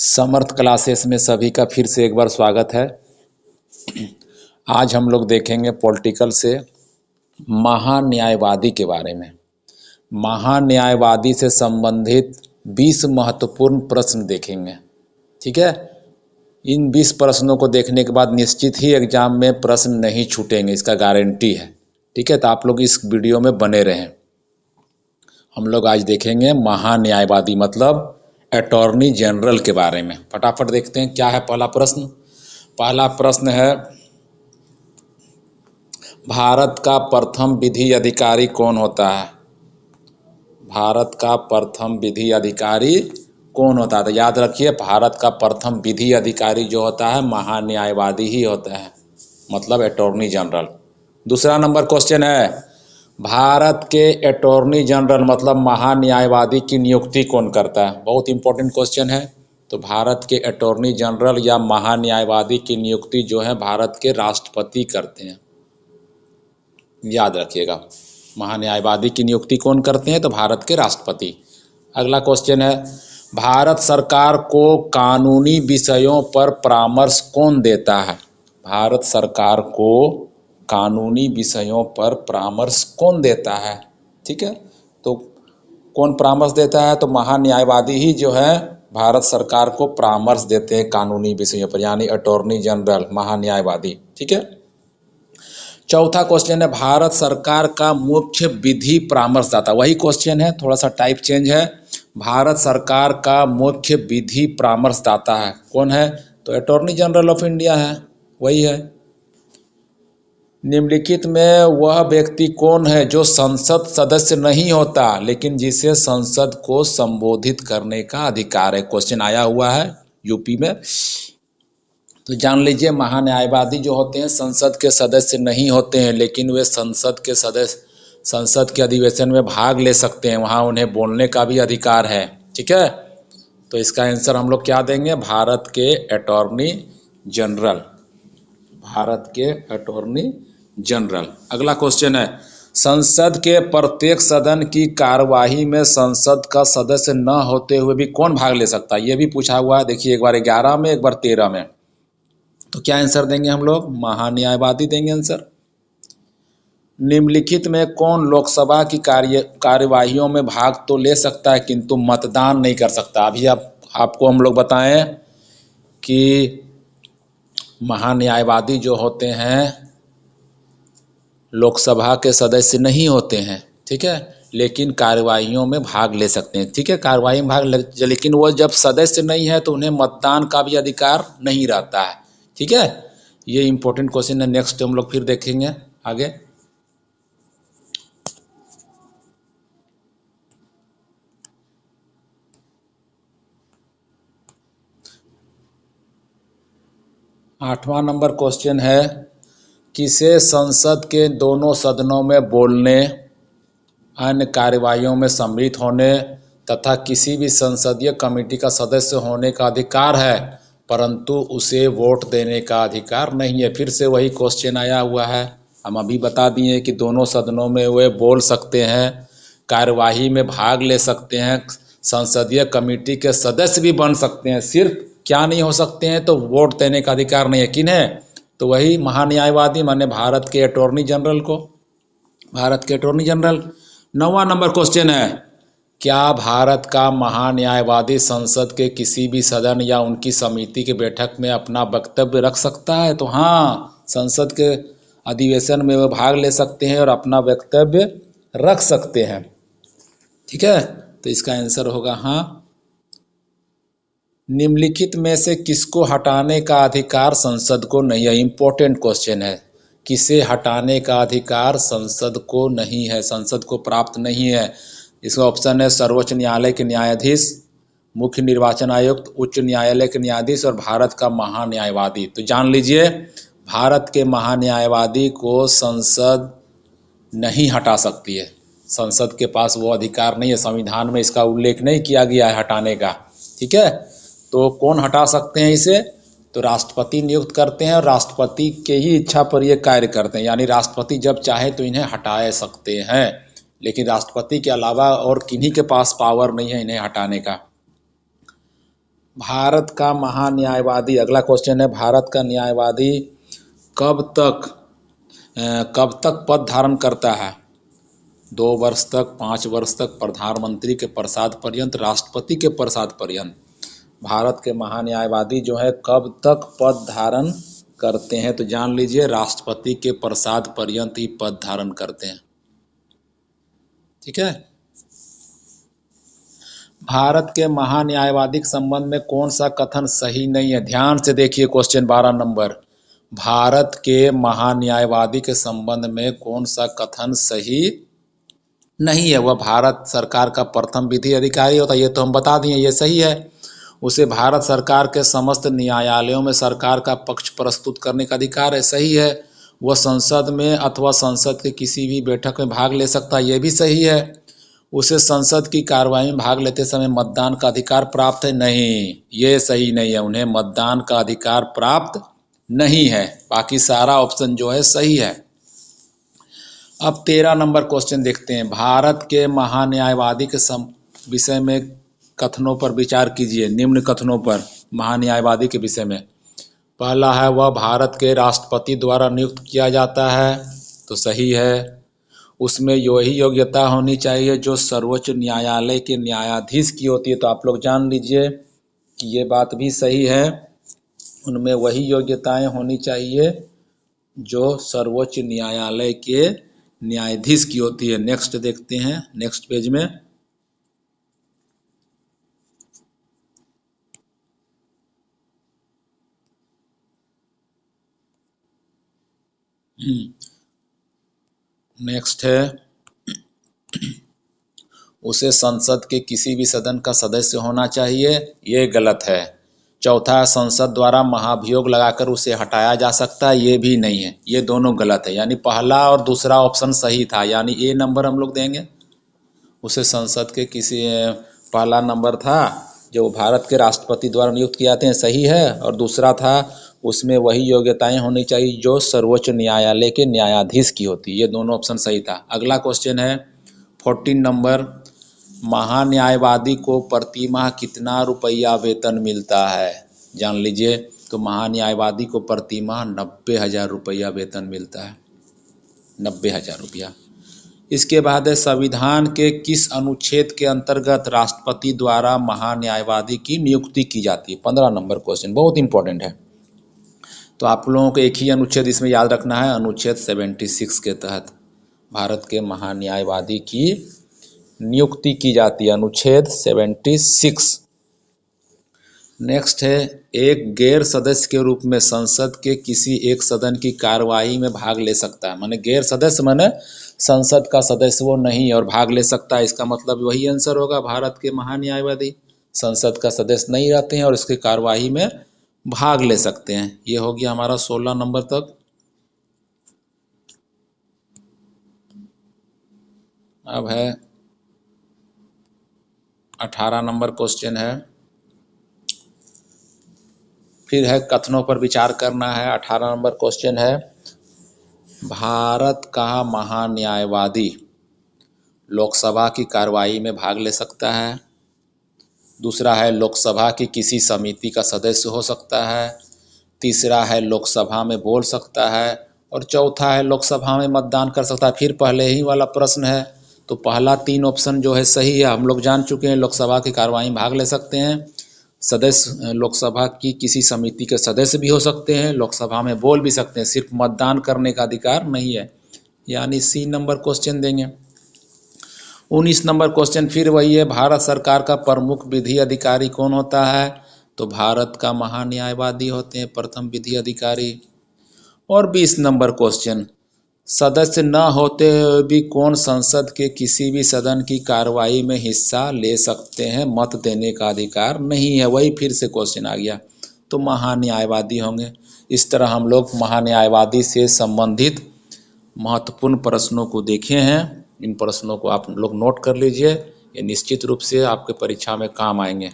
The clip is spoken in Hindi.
समर्थ क्लासेस में सभी का फिर से एक बार स्वागत है। आज हम लोग देखेंगे पॉलिटिकल से महान्यायवादी के बारे में। महान्यायवादी से संबंधित 20 महत्वपूर्ण प्रश्न देखेंगे। ठीक है, इन 20 प्रश्नों को देखने के बाद निश्चित ही एग्जाम में प्रश्न नहीं छूटेंगे, इसका गारंटी है। ठीक है, तो आप लोग इस वीडियो में बने रहें। हम लोग आज देखेंगे महान्यायवादी मतलब अटॉर्नी जनरल के बारे में। फटाफट देखते हैं क्या है पहला प्रश्न। पहला प्रश्न है, भारत का प्रथम विधि अधिकारी कौन होता है? भारत का प्रथम विधि अधिकारी कौन होता है? तो याद रखिए, भारत का प्रथम विधि अधिकारी जो होता है महान्यायवादी ही होता है, मतलब अटॉर्नी जनरल। दूसरा नंबर क्वेश्चन है, भारत के अटॉर्नी जनरल मतलब महान्यायवादी की नियुक्ति कौन करता है? बहुत इंपॉर्टेंट क्वेश्चन है। तो भारत के अटॉर्नी जनरल या महान्यायवादी की नियुक्ति जो है भारत के राष्ट्रपति करते हैं, याद रखिएगा। महान्यायवादी की नियुक्ति कौन करते हैं? तो भारत के राष्ट्रपति। अगला क्वेश्चन है, भारत सरकार को कानूनी विषयों पर परामर्श कौन देता है? भारत सरकार को कानूनी विषयों पर परामर्श कौन देता है? ठीक है, तो कौन परामर्श देता है? तो महान्यायवादी ही जो है भारत सरकार को परामर्श देते हैं कानूनी विषयों पर, यानी अटॉर्नी जनरल महान्यायवादी। ठीक है। चौथा क्वेश्चन है, भारत सरकार का मुख्य विधि परामर्शदाता। वही क्वेश्चन है, थोड़ा सा टाइप चेंज है। भारत सरकार का मुख्य विधि परामर्शदाता है कौन है? तो अटॉर्नी जनरल ऑफ इंडिया है, वही है। निम्नलिखित में वह व्यक्ति कौन है जो संसद सदस्य नहीं होता लेकिन जिसे संसद को संबोधित करने का अधिकार है? क्वेश्चन आया हुआ है यूपी में। तो जान लीजिए, महान्यायवादी जो होते हैं संसद के सदस्य नहीं होते हैं, लेकिन वे संसद के अधिवेशन में भाग ले सकते हैं, वहाँ उन्हें बोलने का भी अधिकार है। ठीक है, तो इसका आंसर हम लोग क्या देंगे? भारत के अटॉर्नी जनरल, भारत के अटॉर्नी जनरल। अगला क्वेश्चन है, संसद के प्रत्येक सदन की कार्यवाही में संसद का सदस्य न होते हुए भी कौन भाग ले सकता है? ये भी पूछा हुआ है। देखिए, एक बार 11 में, एक बार 13 में। तो क्या आंसर देंगे हम लोग? महान्यायवादी देंगे आंसर। निम्नलिखित में कौन लोकसभा की कार्यवाहियों में भाग तो ले सकता है किंतु मतदान नहीं कर सकता? अभी आपको हम लोग बताएं कि महान्यायवादी जो होते हैं लोकसभा के सदस्य नहीं होते हैं, ठीक है, लेकिन कार्यवाहियों में भाग ले सकते हैं। ठीक है, कार्यवाही में लेकिन वो जब सदस्य नहीं है तो उन्हें मतदान का भी अधिकार नहीं रहता है। ठीक है, ये इंपॉर्टेंट क्वेश्चन है। नेक्स्ट हम लोग फिर देखेंगे आगे। आठवां नंबर क्वेश्चन है, किसे संसद के दोनों सदनों में बोलने, अन्य कार्यवाहियों में सम्मिलित होने तथा किसी भी संसदीय कमेटी का सदस्य होने का अधिकार है, परंतु उसे वोट देने का अधिकार नहीं है? फिर से वही क्वेश्चन आया हुआ है। हम अभी बता दिए कि दोनों सदनों में वे बोल सकते हैं, कार्यवाही में भाग ले सकते हैं, संसदीय कमेटी के सदस्य भी बन सकते हैं, सिर्फ क्या नहीं हो सकते हैं? तो वोट देने का अधिकार नहीं है। किन है? तो वही महान्यायवादी, माने भारत के अटॉर्नी जनरल को, भारत के अटॉर्नी जनरल। 9वां नंबर क्वेश्चन है, क्या भारत का महान्यायवादी संसद के किसी भी सदन या उनकी समिति की बैठक में अपना वक्तव्य रख सकता है? तो हाँ, संसद के अधिवेशन में वे भाग ले सकते हैं और अपना वक्तव्य रख सकते हैं। ठीक है, तो इसका आंसर होगा हाँ। निम्नलिखित में से किसको हटाने का अधिकार संसद को नहीं है? इंपॉर्टेंट क्वेश्चन है। किसे हटाने का अधिकार संसद को नहीं है, संसद को प्राप्त नहीं है? इसका ऑप्शन है सर्वोच्च न्यायालय के न्यायाधीश, मुख्य निर्वाचन आयुक्त, उच्च न्यायालय के न्यायाधीश और भारत का महान्यायवादी। तो जान लीजिए, भारत के महान्यायवादी को संसद नहीं हटा सकती है, संसद के पास वो अधिकार नहीं है, संविधान में इसका उल्लेख नहीं किया गया है हटाने का। ठीक है, तो कौन हटा सकते हैं इसे? तो राष्ट्रपति नियुक्त करते हैं और राष्ट्रपति के ही इच्छा पर ये कार्य करते हैं, यानी राष्ट्रपति जब चाहे तो इन्हें हटा सकते हैं, लेकिन राष्ट्रपति के अलावा और किन्हीं के पास पावर नहीं है इन्हें हटाने का। भारत का महान्यायवादी, अगला क्वेश्चन है, भारत का न्यायवादी कब तक पद धारण करता है? 2 वर्ष तक, 5 वर्ष तक, प्रधानमंत्री के प्रसाद पर्यंत, राष्ट्रपति के प्रसाद पर्यंत। भारत के महान्यायवादी जो है कब तक पद धारण करते हैं? तो जान लीजिए, राष्ट्रपति के प्रसाद पर्यंत ही पद धारण करते हैं। ठीक है। भारत के महान्यायवादी के संबंध में कौन सा कथन सही नहीं है? ध्यान से देखिए क्वेश्चन 12 नंबर। भारत के महान्यायवादी के संबंध में कौन सा कथन सही नहीं है? वह भारत सरकार का प्रथम विधि अधिकारी होता है, ये तो हम बता दिए, ये सही है। उसे भारत सरकार के समस्त न्यायालयों में सरकार का पक्ष प्रस्तुत करने का अधिकार है, सही है। वह संसद में अथवा संसद के किसी भी बैठक में भाग ले सकता है, ये भी सही है। उसे संसद की कार्रवाई में भाग लेते समय मतदान का अधिकार प्राप्त है, नहीं, ये सही नहीं है, उन्हें मतदान का अधिकार प्राप्त नहीं है। बाकी सारा ऑप्शन जो है सही है। अब 13 नंबर क्वेश्चन देखते हैं। भारत के महान्यायवादी के विषय में कथनों पर विचार कीजिए। निम्न कथनों पर महान्यायवादी के विषय में। पहला है, वह भारत के राष्ट्रपति द्वारा नियुक्त किया जाता है, तो सही है। उसमें वही योग्यता होनी चाहिए जो सर्वोच्च न्यायालय के न्यायाधीश की होती है, तो आप लोग जान लीजिए कि ये बात भी सही है। उनमें वही योग्यताएं होनी चाहिए जो सर्वोच्च न्यायालय के न्यायाधीश की होती है। नेक्स्ट देखते हैं, नेक्स्ट पेज में। नेक्स्ट है, उसे संसद के किसी भी सदन का सदस्य होना चाहिए, ये गलत है। चौथा, संसद द्वारा महाभियोग लगाकर उसे हटाया जा सकता है, ये भी नहीं है, ये दोनों गलत है। यानी पहला और दूसरा ऑप्शन सही था, यानी ए नंबर हम लोग देंगे। उसे संसद के किसी, पहला नंबर था जो भारत के राष्ट्रपति द्वारा नियुक्त किए जाते हैं, सही है। और दूसरा था उसमें वही योग्यताएं होनी चाहिए जो सर्वोच्च न्यायालय के न्यायाधीश की होती, ये दोनों ऑप्शन सही था। अगला क्वेश्चन है 14 नंबर, महान्यायवादी को प्रतिमाह कितना रुपया वेतन मिलता है? जान लीजिए, तो महान्यायवादी को प्रतिमाह 90,000 रुपया वेतन मिलता है, 90,000 रुपया। इसके बाद है, संविधान के किस अनुच्छेद के अंतर्गत राष्ट्रपति द्वारा महान्यायवादी की नियुक्ति की जाती है? 15 नंबर क्वेश्चन बहुत इंपॉर्टेंट है। तो आप लोगों को एक ही अनुच्छेद इसमें याद रखना है, अनुच्छेद 76 के तहत भारत के महान्यायवादी की नियुक्ति की जाती है, अनुच्छेद 76। नेक्स्ट है, एक गैर सदस्य के रूप में संसद के किसी एक सदन की कार्यवाही में भाग ले सकता है। माने गैर सदस्य माने संसद का सदस्य वो नहीं और भाग ले सकता है, इसका मतलब वही आंसर होगा। भारत के महान्यायवादी संसद का सदस्य नहीं रहते हैं और इसकी कार्यवाही में भाग ले सकते हैं। ये हो गया हमारा 16 नंबर तक। अब है 18 नंबर क्वेश्चन है, फिर है कथनों पर विचार करना है। 18 नंबर क्वेश्चन है, भारत का महान्यायवादी लोकसभा की कार्यवाही में भाग ले सकता है। दूसरा है, लोकसभा की किसी समिति का सदस्य हो सकता है। तीसरा है, लोकसभा में बोल सकता है। और चौथा है, लोकसभा में मतदान कर सकता है। फिर पहले ही वाला प्रश्न है, तो पहला 3 ऑप्शन जो है सही है, हम लोग जान चुके हैं। लोकसभा की कार्यवाही में भाग ले सकते हैं, सदस्य लोकसभा की किसी समिति के सदस्य भी हो सकते हैं, लोकसभा में बोल भी सकते हैं, सिर्फ मतदान करने का अधिकार नहीं है, यानी सी नंबर क्वेश्चन देंगे। 19 नंबर क्वेश्चन फिर वही है, भारत सरकार का प्रमुख विधि अधिकारी कौन होता है? तो भारत का महान्यायवादी होते हैं प्रथम विधि अधिकारी। और 20 नंबर क्वेश्चन, सदस्य न होते हुए भी कौन संसद के किसी भी सदन की कार्यवाही में हिस्सा ले सकते हैं? मत देने का अधिकार नहीं है, वही फिर से क्वेश्चन आ गया, तो महान्यायवादी होंगे। इस तरह हम लोग महान्यायवादी से संबंधित महत्वपूर्ण प्रश्नों को देखे हैं। इन प्रश्नों को आप लोग नोट कर लीजिए, ये निश्चित रूप से आपके परीक्षा में काम आएंगे।